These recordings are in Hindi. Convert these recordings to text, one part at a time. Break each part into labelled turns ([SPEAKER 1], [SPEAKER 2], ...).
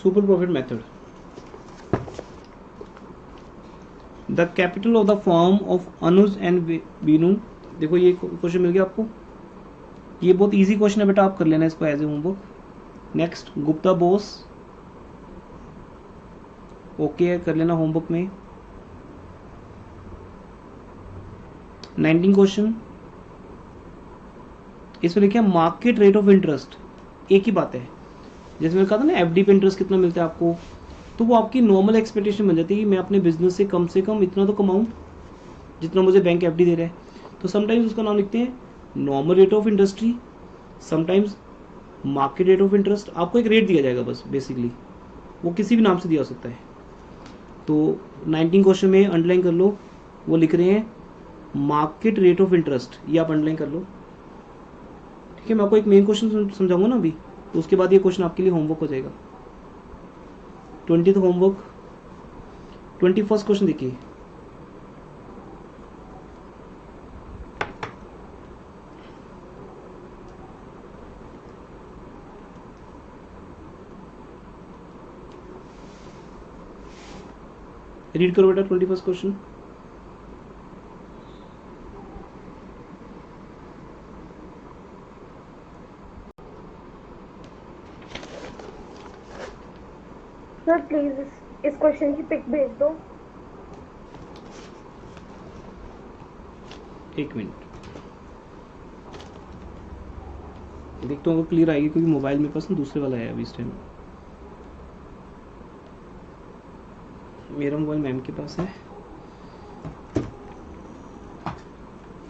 [SPEAKER 1] Super profit method. The capital of the firm of Anuj and Binu. देखो ये क्वेश्चन मिल गया आपको, ये बहुत इजी क्वेश्चन है बेटा, आप कर लेना इसको as a homework. Next Gupta boss, okay कर लेना होमवर्क में। 19 क्वेश्चन, इसमें लिखा है मार्केट रेट ऑफ इंटरेस्ट। एक ही बात है, जैसे मैंने कहा था ना एफडी पे इंटरेस्ट कितना मिलता है आपको, तो वो आपकी नॉर्मल एक्सपेक्टेशन बन जाती है कि मैं अपने बिजनेस से कम इतना तो कमाऊं जितना मुझे बैंक एफडी दे रहा है। तो समटाइम्स उसका नाम लिखते हैं normal rate of industry, sometimes market rate of interest. आपको एक रेट दिया जाएगा बस बेसिकली, वो किसी भी नाम से दिया हो सकता है। तो 19 क्वेश्चन में अंडरलाइन कर लो, वो लिख रहे हैं मार्केट रेट ऑफ इंटरेस्ट, ये आप अंडरलाइन कर लो। ठीक है, मैं आपको एक मेन क्वेश्चन समझाऊंगा ना अभी, तो उसके बाद ये क्वेश्चन आपके लिए होमवर्क हो जाएगा। 20th homework. 21st क्वेश्चन देखिए, रीड करो बेटा 21st क्वेश्चन।
[SPEAKER 2] सर प्लीज इस क्वेश्चन की पिक भेज दो।
[SPEAKER 1] एक मिनट देखता हूँ क्लियर आएगी, क्योंकि मोबाइल मेरे पास ना दूसरे वाला है अभी इस टाइम। मेरा मोबाइल मैम के पास है,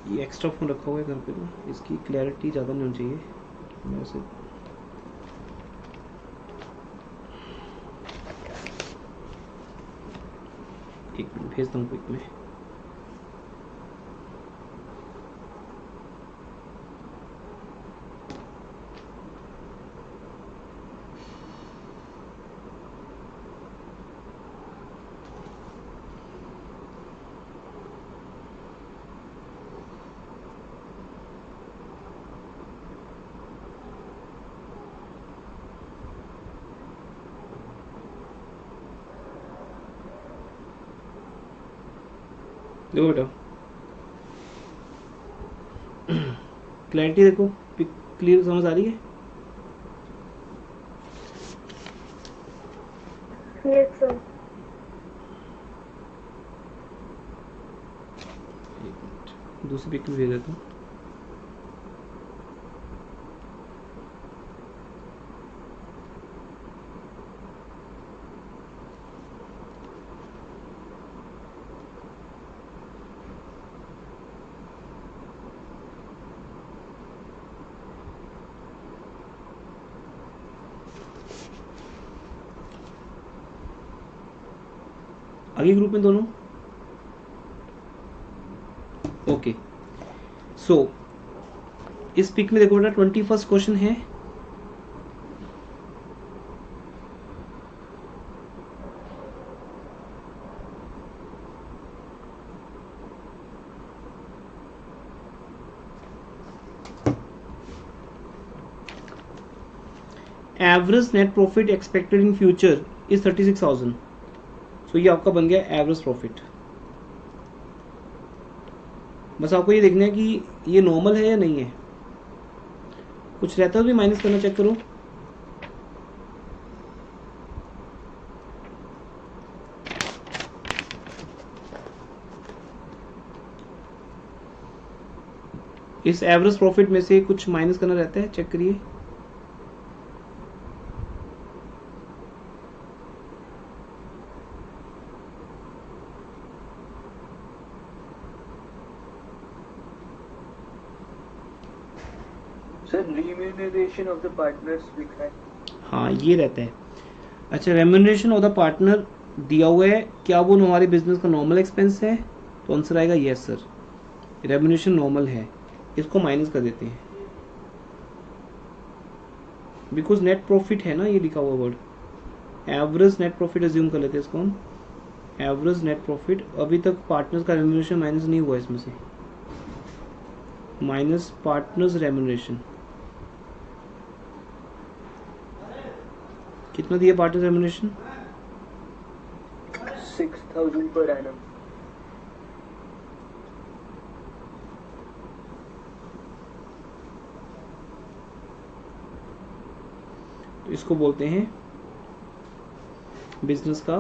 [SPEAKER 1] ये एक्स्ट्रा फोन रखा हुआ है घर पे, तो इसकी क्लैरिटी ज़्यादा नहीं होनी चाहिए वैसे। एक मिनट भेजता हूँ क्विक में। देखो बेटा क्लैरिटी देखो, क्लियर समझ आ रही है?
[SPEAKER 2] Yes sir.
[SPEAKER 1] दूसरी पिक भी भेज देता हूँ। आगे ग्रुप में दोनों ओके। सो इस पिक में देखो बेटा 21st क्वेश्चन है, average net profit expected in future is 36,000। सो ये आपका बन गया एवरेज प्रॉफिट। बस आपको ये देखना है कि ये नॉर्मल है या नहीं है, कुछ रहता है तो भी माइनस करना चेक करो। इस एवरेज प्रॉफिट में से कुछ माइनस करना रहता है, चेक करिए।
[SPEAKER 3] Sir remuneration of the partners लिखा है।
[SPEAKER 1] हाँ ये रहता है। अच्छा, रेम्यूनरेशन ऑफ द पार्टनर दिया हुआ है, क्या वो हमारे बिजनेस का नॉर्मल एक्सपेंस है? तो आंसर आएगा यस सर, रेम्यूनरेशन नॉर्मल है। इसको माइनस कर देते हैं, बिकॉज नेट प्रॉफिट है ना ये लिखा हुआ word. Average net profit assume कर लेते हैं इसको हम, एवरेज नेट प्रॉफिट। अभी तक पार्टनर्स का रेम्यूनरेशन माइनस नहीं हुआ इसमें से, माइनस पार्टनर्स रेम्यूनरेशन। कितना दिया पार्टनर रेम्यूनरेशन?
[SPEAKER 3] 6,000 per annum.
[SPEAKER 1] तो इसको बोलते हैं बिजनेस का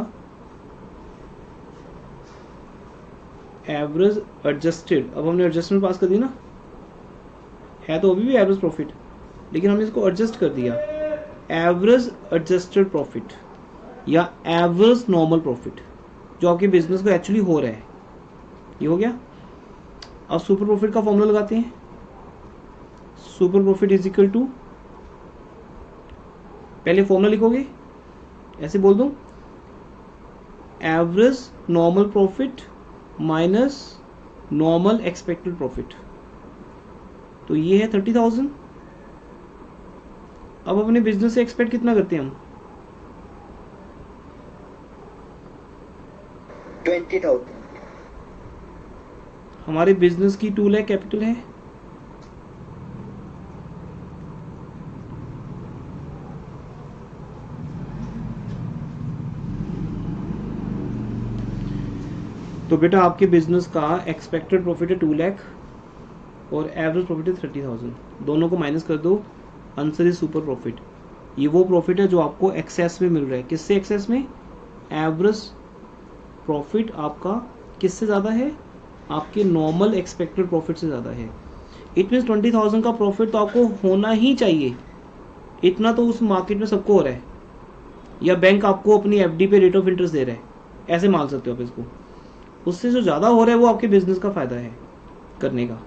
[SPEAKER 1] एवरेज एडजस्टेड। अब हमने एडजस्टमेंट पास कर दी ना, है तो अभी भी एवरेज प्रॉफिट, लेकिन हमने इसको एडजस्ट कर दिया, एवरेज एडजस्टेड प्रॉफिट या एवरेज नॉर्मल प्रॉफिट, जो आपके बिजनेस को एक्चुअली हो रहा है। ये हो गया। अब सुपर प्रॉफिट का फॉर्मूला लगाते हैं। Super profit is equal to, पहले फॉर्मूला लिखोगे, ऐसे बोल दूं, average normal profit minus normal expected profit. तो ये है 30,000। अब अपने बिजनेस से एक्सपेक्ट कितना करते हैं हम?
[SPEAKER 3] 20,000.
[SPEAKER 1] हमारे बिजनेस की 2 लाख कैपिटल है, तो बेटा आपके बिजनेस का एक्सपेक्टेड प्रॉफिट है 2 लाख और एवरेज प्रॉफिट है 30,000। दोनों को माइनस कर दो, आंसर इज सुपर प्रॉफिट। ये वो प्रॉफिट है जो आपको एक्सेस में मिल रहा है। किससे एक्सेस में? एवरेज प्रॉफिट आपका किससे ज़्यादा है? आपके नॉर्मल एक्सपेक्टेड प्रॉफिट से ज़्यादा है। इट मीन्स 20,000 का प्रॉफिट तो आपको होना ही चाहिए। इतना तो उस मार्केट में सबको हो रहा है, या बैंक आपको अपनी एफडी पे रेट ऑफ इंटरेस्ट दे रहा है, ऐसे मान सकते हो आप इसको। उससे जो ज़्यादा हो रहा है वो आपके बिजनेस का फायदा है करने का।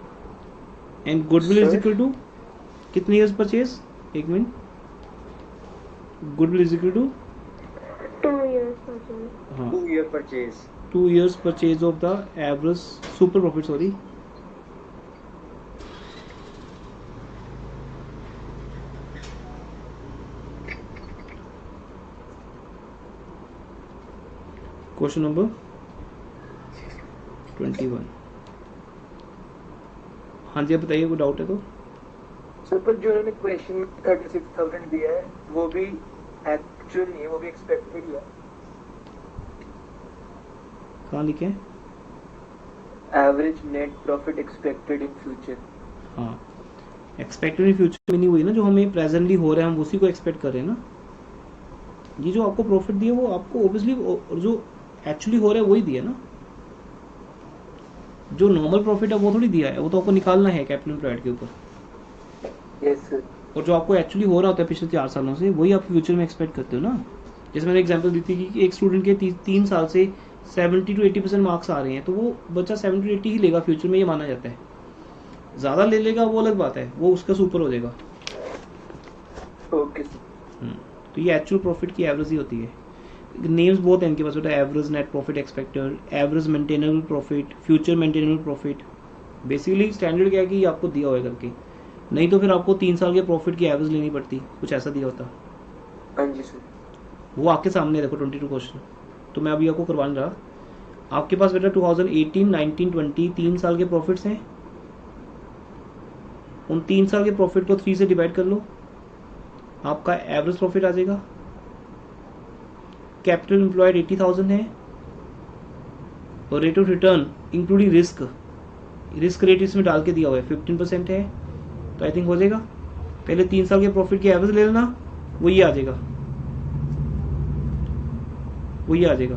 [SPEAKER 1] And goodwill is equal to कितने ईयर्स परचेज? एक minute, goodwill is equal to
[SPEAKER 2] 2 years purchase.
[SPEAKER 1] हाँ
[SPEAKER 3] 2-year purchase.
[SPEAKER 1] 2 years purchase of the average super profit, sorry. Question number 21। हाँ जी, आप बताइए, कोई डाउट है तो?
[SPEAKER 3] सर पर जो उन्होंने क्वेश्चन में 36,000 दिया है वो भी एक्चुअल नहीं है, वो भी एक्सपेक्टेड ही है.
[SPEAKER 1] कहाँ लिखे हैं?
[SPEAKER 3] Average net profit expected in future.
[SPEAKER 1] हाँ, एक्सपेक्टेड इन फ्यूचर में नहीं हुई ना, जो हमें प्रेजेंटली हो रहा है हम उसी को एक्सपेक्ट कर रहे हैं ना। ये जो आपको प्रॉफिट दिया वो आपको ओबियसली जो एक्चुअली हो रहा है वही दिया ना। जो नॉर्मल प्रॉफिट है वो थोड़ी दिया है, वो तो आपको निकालना है कैपिटल एम्प्लॉयड के ऊपर।
[SPEAKER 3] Yes sir.
[SPEAKER 1] और जो आपको एक्चुअली हो रहा होता है पिछले 4 सालों से, वही आप फ्यूचर में एक्सपेक्ट करते हो ना। जैसे मैंने एग्जांपल दी थी कि एक स्टूडेंट के 3 साल से 70 to 80% मार्क्स आ रहे हैं, तो वो बच्चा 70 to 80 ही लेगा फ्यूचर में, ये माना जाता है। ज़्यादा ले लेगा वो अलग बात है, वो उसका सुपर हो जाएगा।
[SPEAKER 3] Okay sir.
[SPEAKER 1] तो ये एक्चुअल प्रॉफिट की एवरेज ही होती है। नेम्स बहुत हैं इनके पास बेटा, average net profit expected, average maintainable profit, future maintainable profit. Basically standard क्या है कि ये आपको दिया हुआ है करके, नहीं तो फिर आपको 3 साल के प्रॉफिट की एवरेज लेनी पड़ती, कुछ ऐसा दिया होता।
[SPEAKER 3] हाँ जी सर.
[SPEAKER 1] वो आपके सामने देखो 22 क्वेश्चन, तो मैं अभी आपको करवाने रहा। आपके पास बेटा 2018, 19, 20 3 साल के प्रॉफिट्स हैं। उन 3 साल के प्रॉफिट को 3 से डिवाइड कर लो, आपका एवरेज प्रॉफिट आ जाएगा। कैपिटल एम्प्लॉयड 80,000 है और rate of return including risk rate इसमें डाल के दिया हुआ है 15% है, तो आई थिंक हो जाएगा। पहले 3 साल के प्रॉफिट की एवरेज ले लेना, वो ये आ जाएगा, वो ये आ जाएगा।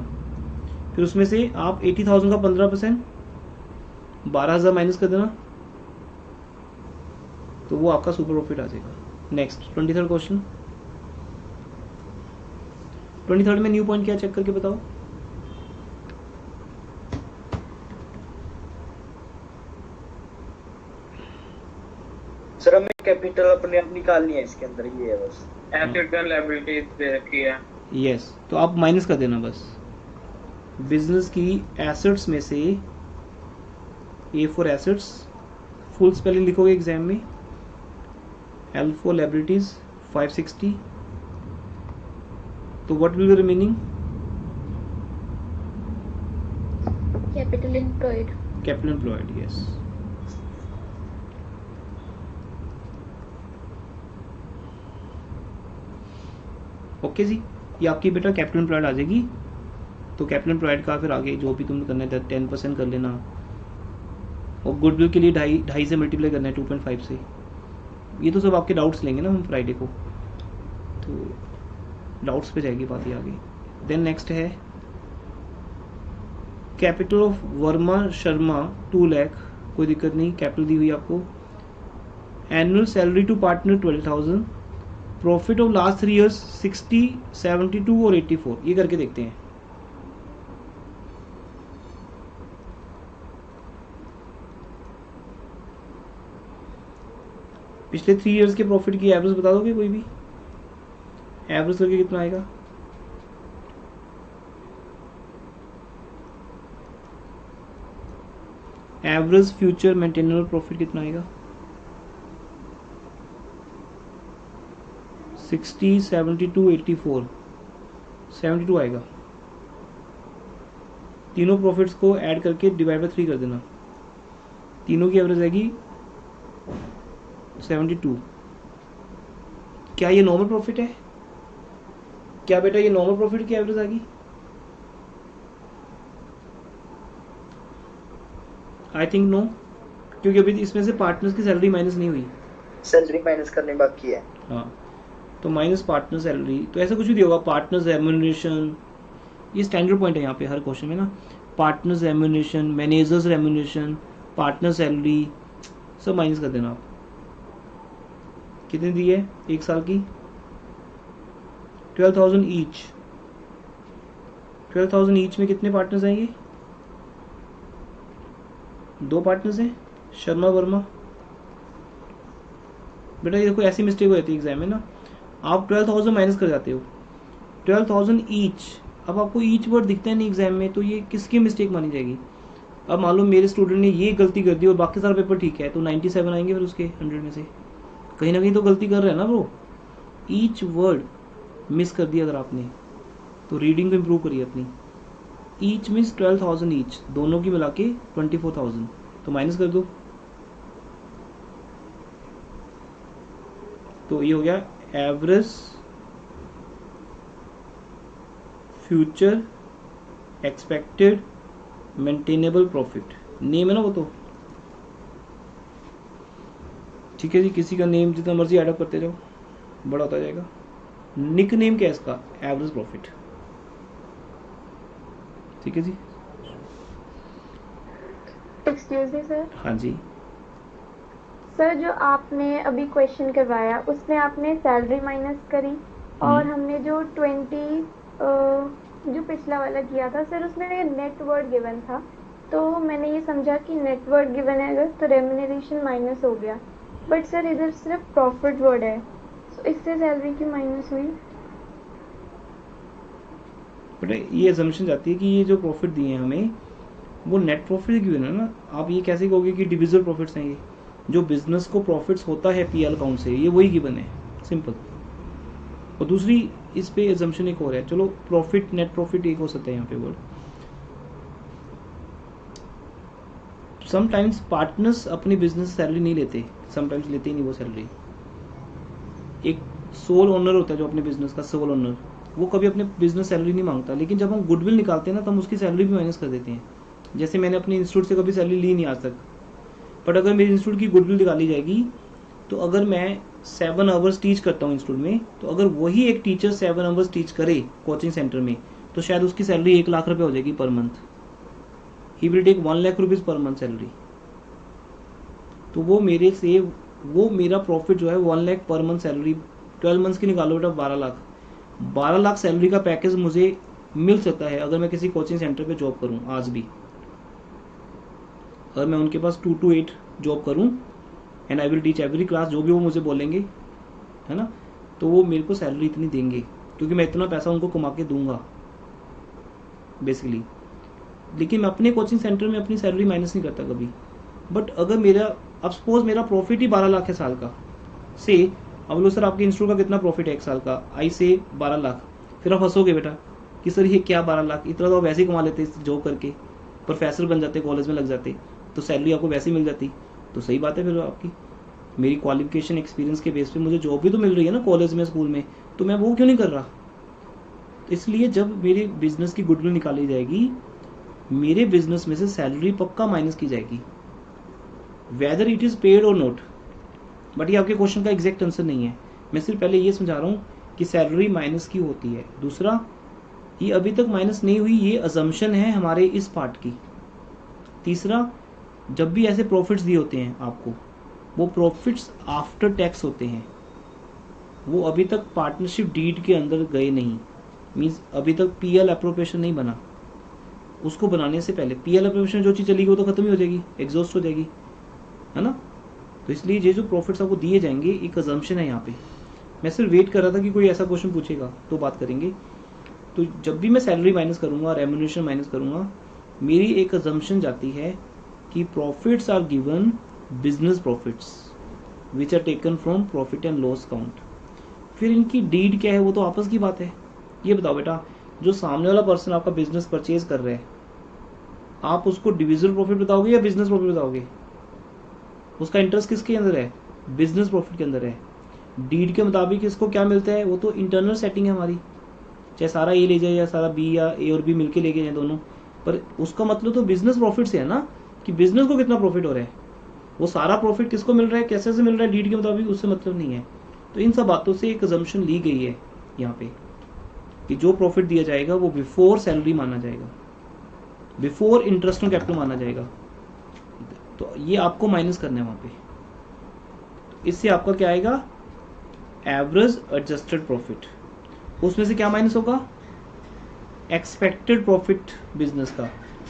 [SPEAKER 1] फिर उसमें से आप 80,000 का 15% 12,000 माइनस कर देना, तो वो आपका सुपर प्रॉफिट आ जाएगा। Next 23rd question. 23rd में न्यू पॉइंट क्या चेक करके बताओ।
[SPEAKER 3] सर हमें कैपिटल अपने आप निकालनी है इसके अंदर, ये है बस.
[SPEAKER 4] एसेट एंड लायबिलिटीज दे रखी है.
[SPEAKER 1] यस, तो आप माइनस कर देना बस। बिजनेस की एसेट्स में से A for assets, full spelling लिखोगे एग्जाम में, एल फॉर लायबिलिटीज 560, तो what will be remaining?
[SPEAKER 2] Capital employed.
[SPEAKER 1] Capital employed, yes. Okay जी, ये आपकी बेटा कैपिटल एम्प्लॉयड आ जाएगी। तो कैपिटल एम्प्लॉयड का फिर आगे जो भी तुमने करना है 10% कर लेना, और गुडविल के लिए ढाई से मल्टीप्लाई करना है 2.5 से। ये तो सब आपके डाउट्स लेंगे ना हम फ्राइडे को, तो डाउट्स पे जाएगी बात ये आगे। देन नेक्स्ट है कैपिटल ऑफ वर्मा शर्मा 2 लाख, कोई दिक्कत नहीं, कैपिटल दी हुई आपको। Annual salary to partner 12,000, profit of last 3 years 60, 72 और 84, ये करके देखते हैं। पिछले 3 ईयर्स के प्रॉफिट की एवरेज बता दोगे कोई भी? एवरेज करके कितना आएगा? एवरेज फ्यूचर मेंटेनेबल प्रॉफिट कितना आएगा? 60, 72, 84, 72 आएगा। तीनों प्रॉफिट्स को ऐड करके डिवाइड बाय 3 कर देना, तीनों की एवरेज आएगी 72। क्या ये नॉर्मल प्रॉफिट है? क्या बेटा ये नॉर्मल प्रॉफिट की एवरेज आ गई? आई थिंक नो, क्योंकि अभी इसमें से पार्टनर्स की सैलरी माइनस नहीं हुई।
[SPEAKER 3] सैलरी माइनस करने बाकी है।
[SPEAKER 1] हाँ, तो माइनस पार्टनर सैलरी, तो ऐसा कुछ भी दिया होगा, पार्टनर्स रेम्यूनरेशन, ये स्टैंडर्ड पॉइंट है यहाँ पे हर क्वेश्चन में ना, partners remuneration, managers remuneration, partner salary, सब माइनस कर देना आप। कितनी दी है एक साल की? 12,000 ईच। 12,000 ईच में कितने पार्टनर्स आएंगे? 2 पार्टनर्स हैं, शर्मा वर्मा। बेटा ये देखो ऐसी मिस्टेक हो जाती है एग्जाम में ना, आप 12,000 माइनस कर जाते हो, 12,000 ईच। अब आपको ईच वर्ड दिखता है नहीं एग्जाम में, तो ये किसकी मिस्टेक मानी जाएगी? अब मान लो मेरे स्टूडेंट ने ये गलती कर दी और बाकी सारा पेपर ठीक है, तो 97 आएंगे फिर उसके 100 में से। कहीं ना कहीं तो गलती कर रहे हैं ना ब्रो, ईच वर्ड मिस कर दिया अगर आपने, तो रीडिंग को इम्प्रूव करिए अपनी। ईच मीन्स 12,000 ईच, दोनों की मिला के 24,000, तो माइनस कर दो। तो ये हो गया average future expected maintainable profit, name है ना वो तो, ठीक है जी। किसी का नेम जितना मर्जी ऐडअप करते जाओ, बड़ा होता जाएगा। निक नेम क्या है इसका? एवरेज प्रॉफिट, ठीक है जी।
[SPEAKER 2] Excuse me sir.
[SPEAKER 1] हाँ जी,
[SPEAKER 2] सर जो आपने अभी क्वेश्चन करवाया उसमें आपने सैलरी माइनस करी और हमने जो 20 जो पिछला वाला किया था सर, उसमें नेट वर्ड गिवन था, तो मैंने ये समझा कि नेट वर्ड गिवन है अगर तो रेम्यूनरेशन माइनस हो गया, बट सर इधर सिर्फ प्रॉफिट वर्ड है, तो इससे सैलरी की माइनस हुई।
[SPEAKER 1] बट ये असम्पशन जाती है कि ये जो प्रॉफिट दिए हैं हमें वो नेट प्रॉफिट गिवन है ना। आप ये कैसे कहोगे कि डिविजिबल प्रॉफिट्स हैं? ये जो बिजनेस को प्रॉफिट्स होता है पीएल अकाउंट से, ये वही गिवन है, सिंपल। और दूसरी इस पे असम्पशन एक और है, चलो प्रॉफिट नेट प्रॉफिट एक हो सकता है यहाँ पे वर्ड। समटाइम्स पार्टनर्स अपनी बिजनेस सैलरी नहीं लेते, समटाइम्स लेते ही नहीं वो सैलरी। एक सोल ओनर होता है जो अपने बिजनेस का सोल ओनर, वो कभी अपने बिजनेस सैलरी नहीं मांगता, लेकिन जब हम गुडविल निकालते हैं ना तो हम उसकी सैलरी भी माइनस कर देते हैं। जैसे मैंने अपने इंस्टीट्यूट से कभी सैलरी ली नहीं आज तक, बट अगर मेरे इंस्टीट्यूट की गुडविल निकाली जाएगी तो अगर मैं 7 आवर्स टीच करता हूँ इंस्टीट्यूट में, तो अगर वही एक टीचर 7 आवर्स टीच करे कोचिंग सेंटर में, तो शायद उसकी सैलरी 1 लाख रुपये हो जाएगी per month. He will take 1 lakh rupees per month salary. तो वो मेरे से वो मेरा प्रॉफिट जो है 1 लाख पर मंथ सैलरी, 12 मंथ्स की निकालो बेटा 12 लाख। 12 लाख सैलरी का पैकेज मुझे मिल सकता है अगर मैं किसी कोचिंग सेंटर पे जॉब करूं। आज भी अगर मैं उनके पास 2 to 8 जॉब करूं and I will teach every class, जो भी वो मुझे बोलेंगे, है ना, तो वो मेरे को सैलरी इतनी देंगे क्योंकि मैं इतना पैसा उनको कमा के दूंगा बेसिकली। लेकिन मैं अपने कोचिंग सेंटर में अपनी सैलरी माइनस नहीं करता कभी। बट अगर मेरा, अब सपोज मेरा प्रॉफिट ही 12 लाख है साल का से, अब लो सर आपके इंस्टीट्यूट का कितना प्रॉफिट है एक साल का? आई से 12 लाख। फिर आप हंसोगे बेटा कि सर ये क्या 12 लाख, इतना तो आप वैसे ही कमा लेते जॉब करके, प्रोफेसर बन जाते, कॉलेज में लग जाते, तो सैलरी आपको वैसे ही मिल जाती। तो सही बात है फिर आपकी, मेरी क्वालिफिकेशन एक्सपीरियंस के बेस पे मुझे जॉब भी तो मिल रही है ना कॉलेज में, स्कूल में, तो मैं वो क्यों नहीं कर रहा? इसलिए जब मेरे बिजनेस की गुडविल निकाली जाएगी, मेरे बिजनेस में से सैलरी पक्का माइनस की जाएगी, वेदर इट इज पेड और नॉट। बट ये आपके क्वेश्चन का एग्जैक्ट आंसर नहीं है, मैं सिर्फ पहले ये समझा रहा हूँ कि सैलरी माइनस की होती है। दूसरा, ये अभी तक माइनस नहीं हुई, ये अजम्पशन है हमारे इस पार्ट की। तीसरा, जब भी ऐसे प्रॉफिट्स दिए होते हैं आपको, वो प्रॉफिट्स आफ्टर टैक्स होते हैं, वो अभी तक पार्टनरशिप डीड के अंदर गए नहीं, मीन्स अभी तक पीएल अप्रोप्रिएशन नहीं बना। उसको बनाने से पहले पीएल अप्रोप्रिएशन जो चीज़ चलेगी वो तो खत्म ही हो जाएगी, एग्जॉस्ट हो जाएगी, है ना। तो इसलिए ये जो प्रॉफिट्स आपको दिए जाएंगे एक अजम्पशन है यहाँ पे। मैं सिर्फ वेट कर रहा था कि कोई ऐसा क्वेश्चन पूछेगा तो बात करेंगे। तो जब भी मैं सैलरी माइनस करूँगा, रेम्यूनरेशन माइनस करूँगा, मेरी एक अजम्पशन जाती है कि profits are given business profits which are taken from profit and loss count. फिर इनकी डीड क्या है वो तो आपस की बात है। ये बताओ बेटा, जो सामने वाला पर्सन आपका बिजनेस परचेज कर रहा है, आप उसको डिविजिबल प्रॉफिट बताओगे या बिजनेस प्रॉफिट बताओगे? उसका इंटरेस्ट किसके अंदर है? बिजनेस प्रॉफिट के अंदर है। डीड के मुताबिक इसको क्या मिलता है? वो तो इंटरनल सेटिंग है हमारी, चाहे सारा ए ले जाए या सारा बी या ए और बी मिलके ले जाए दोनों, पर उसका मतलब तो बिजनेस प्रॉफिट से है ना, कि बिजनेस को कितना प्रॉफिट हो रहा है। वो सारा प्रॉफिट किसको मिल रहा है, कैसे से मिल रहा है, डीड के मुताबिक, उससे मतलब नहीं है। तो इन सब बातों से एक अजम्पशन ली गई है यहाँ पे कि जो प्रॉफिट दिया जाएगा वो बिफोर सैलरी माना जाएगा, बिफोर इंटरेस्ट ऑन कैपिटल माना जाएगा। तो ये आपको माइनस करना है वहां पे। इससे आपका क्या आएगा? Average adjusted profit. उसमें से क्या माइनस होगा? एक्सपेक्टेड प्रॉफिट बिजनेस का।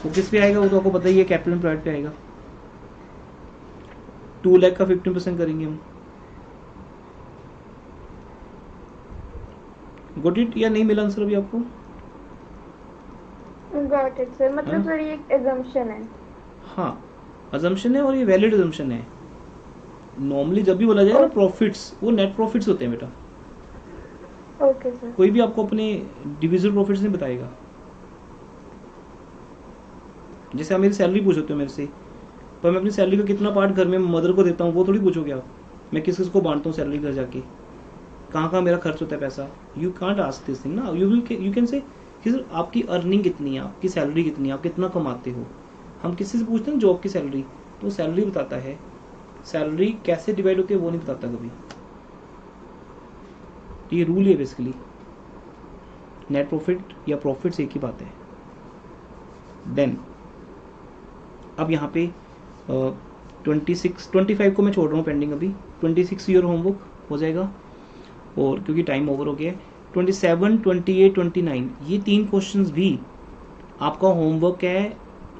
[SPEAKER 1] वो किस पे आएगा? वो तो आपको पता ही है, कैपिटल एम्प्लॉयड पे आएगा। 2 लाख का 15% करेंगे हम। गॉट इट या नहीं मिला आंसर अभी आपको?
[SPEAKER 2] गॉट इट सर, मतलब सर ये एक assumption है।
[SPEAKER 1] हाँ, अजम्पशन है और ये वैलिड अजम्पशन है। नॉर्मली जब भी बोला जाए ना प्रॉफिट्स, वो नेट प्रॉफिट्स होते हैं बेटा।
[SPEAKER 2] Okay sir.
[SPEAKER 1] कोई भी आपको अपने डिविजिबल प्रॉफिट्स नहीं बताएगा। जैसे आप मेरी सैलरी पूछते हो मेरे से, पर मैं अपनी सैलरी का कितना पार्ट घर में मदर को देता हूँ वो थोड़ी पूछोगे आप। मैं किस किस को बांटता हूँ सैलरी घर जाके, कहाँ कहाँ मेरा खर्च होता है पैसा। You can't ask this thing ना, यू कैन से कि सर आपकी अर्निंग कितनी है, आपकी सैलरी कितनी है, आप कितना कमाते हो। हम किसी से पूछते हैं जॉब की सैलरी, तो सैलरी बताता है, सैलरी कैसे डिवाइड होती है वो नहीं बताता कभी। तो ये रूल है बेसिकली, नेट प्रॉफिट या प्रॉफिट एक ही बात है। देन अब यहाँ पे 25 को मैं छोड़ रहा हूँ पेंडिंग अभी। 26 योर होमवर्क हो जाएगा, और क्योंकि टाइम ओवर हो गया है। 27, 28, 29 ये 3 क्वेश्चंस भी आपका होमवर्क है,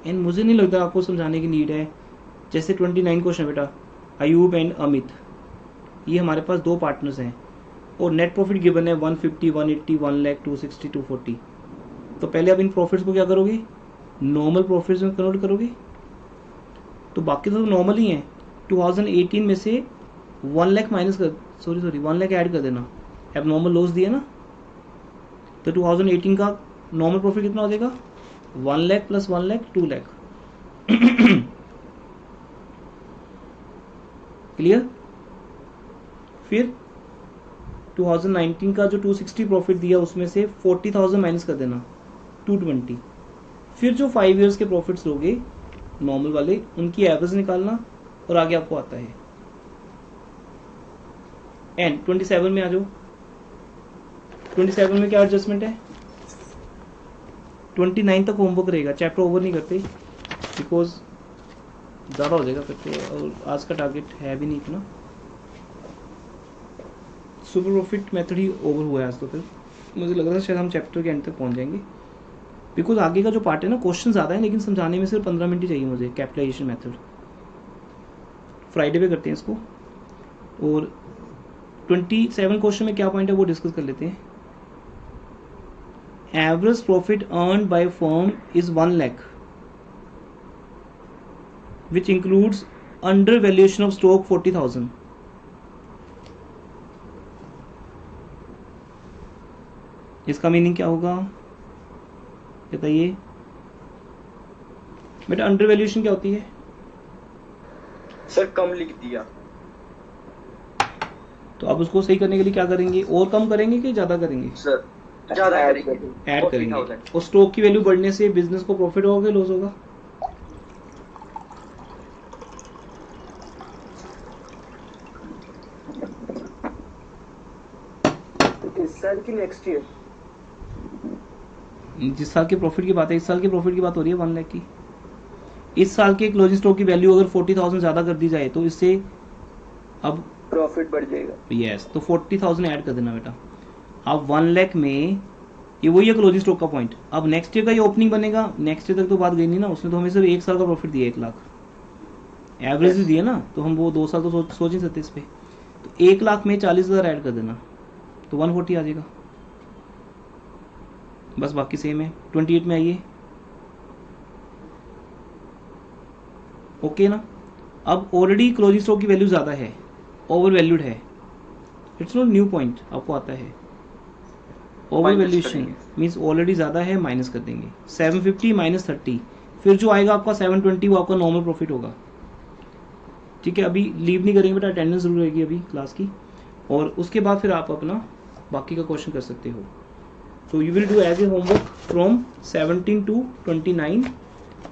[SPEAKER 1] एंड मुझे नहीं लगता आपको समझाने की नीड है। जैसे 29 क्वेश्चन बेटा, अयूब एंड अमित, ये हमारे पास 2 पार्टनर्स हैं और नेट प्रॉफिट गिवन है 150, 180, 1 लाख, 260, 240। तो पहले आप इन प्रॉफिट्स को क्या करोगे? नॉर्मल प्रॉफिट्स में कन्वर्ट करोगे। तो बाकी तो नॉर्मल ही हैं। 2018 में से 1 लाख माइनस कर, सॉरी 1 लाख ऐड कर देना, अब नॉर्मल लॉस दिया ना, तो 2018 का नॉर्मल प्रॉफिट कितना हो जाएगा? 1 लाख प्लस 1 लाख 2 लाख। क्लियर? फिर 2019 का जो 260 प्रॉफिट दिया उसमें से 40,000 माइनस कर देना, 220। फिर जो 5 इयर्स के प्रॉफिट्स लोगे नॉर्मल वाले, उनकी एवरेज निकालना, और आगे आपको आता है। एंड 27 में आ जाओ। 27 में क्या एडजस्टमेंट है? 29 तक होमवर्क रहेगा, चैप्टर ओवर नहीं करते बिकॉज ज़्यादा हो जाएगा फिर तो, और आज का टारगेट है भी नहीं इतना। सुपर प्रॉफिट मेथड ही ओवर हुआ है आज, तो फिर मुझे लग रहा है शायद हम चैप्टर के एंड तक पहुंच जाएंगे, बिकॉज आगे का जो पार्ट है ना, क्वेश्चन ज़्यादा है लेकिन समझाने में सिर्फ 15 मिनट ही चाहिए मुझे। कैपिटलाइजेशन मेथड फ्राइडे पे करते हैं इसको, और 27 क्वेश्चन में क्या पॉइंट है वो डिस्कस कर लेते हैं। Average profit earn by firm is 1 lakh which includes under valuation of stock 40,000। इसका मीनिंग क्या होगा बताइए बेटा? अंडर वैल्यूएशन क्या होती है?
[SPEAKER 5] सर कम लिख दिया।
[SPEAKER 1] तो अब उसको सही करने के लिए क्या करेंगे? और कम करेंगे कि ज्यादा करेंगे?
[SPEAKER 5] सर ज्यादा
[SPEAKER 3] Add
[SPEAKER 5] करेंगे
[SPEAKER 3] करेंगे।
[SPEAKER 1] ऐड
[SPEAKER 5] 40,000
[SPEAKER 1] करेंगे और स्टॉक की वैल्यू बढ़ने से बिजनेस को प्रॉफिट होगा लॉस होगा?
[SPEAKER 3] इस साल की नेक्स्ट ईयर
[SPEAKER 1] जिस साल के प्रॉफिट की बात है, इस साल की प्रॉफिट की बात हो रही है 1 लाख की। इस साल के क्लोजिंग स्टॉक की वैल्यू अगर 40,000 ज़्यादा कर दी जाए तो इससे अब
[SPEAKER 3] प्रॉफिट बढ़ जाएगा।
[SPEAKER 1] यस तो 40,000 ऐड कर देना बेटा। अब 1 लाख में ये वही है क्लोजिंग स्टॉक का पॉइंट। अब नेक्स्ट ईयर का ये ओपनिंग बनेगा, नेक्स्ट ईयर तक तो बात गई नहीं ना, उसने तो हमें सिर्फ 1 साल का प्रॉफिट दिया 1 लाख एवरेज ही दिया ना, तो हम वो 2 साल तो सोच नहीं सकते इस पे। तो 1 लाख में 40,000 ऐड कर देना तो 140 आ जाएगा, बस बाकी सेम है। 28 में आइए, ओके ना। अब ऑलरेडी क्लोजिंग स्टॉक की वैल्यू ज़्यादा है, ओवर वैल्यूड है, इट्स नॉट न्यू पॉइंट, आपको आता है। ओवर
[SPEAKER 5] Minus
[SPEAKER 1] वैल्यूएशन
[SPEAKER 5] करेंगे।
[SPEAKER 1] मीन्स ऑलरेडी ज़्यादा है, माइनस कर देंगे 750 माइनस 30, फिर जो आएगा आपका 720 वो आपका नॉर्मल प्रॉफिट होगा। ठीक है, अभी लीव नहीं करेंगे बेटा, अटेंडेंस जरूर रहेगी अभी क्लास की, और उसके बाद फिर आप अपना बाकी का क्वेश्चन कर सकते हो। So you will do as a homework from 17 to 29।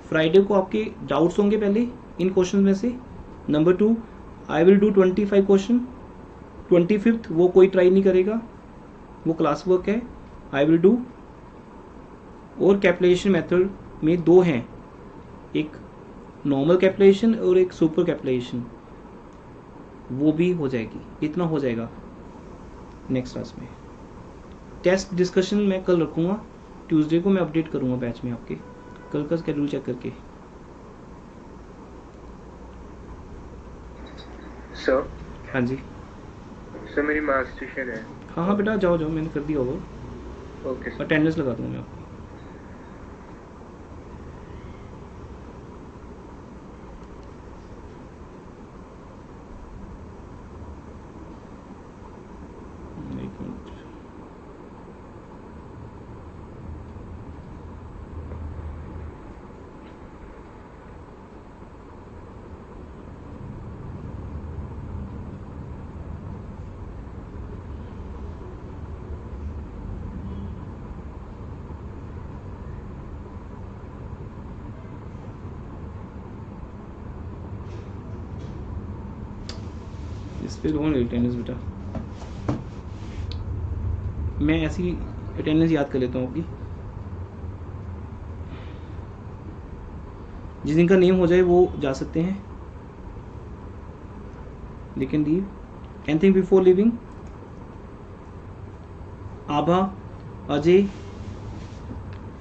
[SPEAKER 1] Friday को आपके डाउट्स होंगे पहले इन क्वेश्चन में से। Number 2 I will do 25 question. 25th वो कोई ट्राई नहीं करेगा, वो क्लास वर्क है, आई विल डू। और कैलकुलेशन मेथड में 2 हैं, एक नॉर्मल कैलकुलेशन और एक सुपर कैलकुलेशन, वो भी हो जाएगी। इतना हो जाएगा नेक्स्ट क्लास में। टेस्ट डिस्कशन मैं कल रखूँगा, ट्यूसडे को मैं अपडेट करूँगा बैच में आपके, कल का स्केड्यूल चेक करके।
[SPEAKER 4] सर
[SPEAKER 1] हाँ जी,
[SPEAKER 4] सर मेरी मार्क्स ट्यूशन है।
[SPEAKER 1] हाँ हाँ बेटा, जाओ जाओ, मैंने कर दिया होगा,
[SPEAKER 4] ओके सर।
[SPEAKER 1] अटेंडेंस लगा दूँगा मैं आपको। एक मिनट, इस पे कौन अटेंडेंस बेटा, मैं ऐसी अटेंडेंस याद कर लेता हूँ आपकी, जिस दिन का नेम हो जाए वो जा सकते हैं, they can leave. Anything before leaving? Abha, Ajay,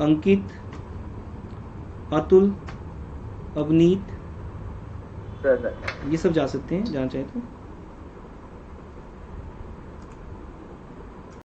[SPEAKER 1] Ankit, Atul, Avneet,
[SPEAKER 3] sir
[SPEAKER 1] ये सब जा सकते हैं जहाँ चाहे तो।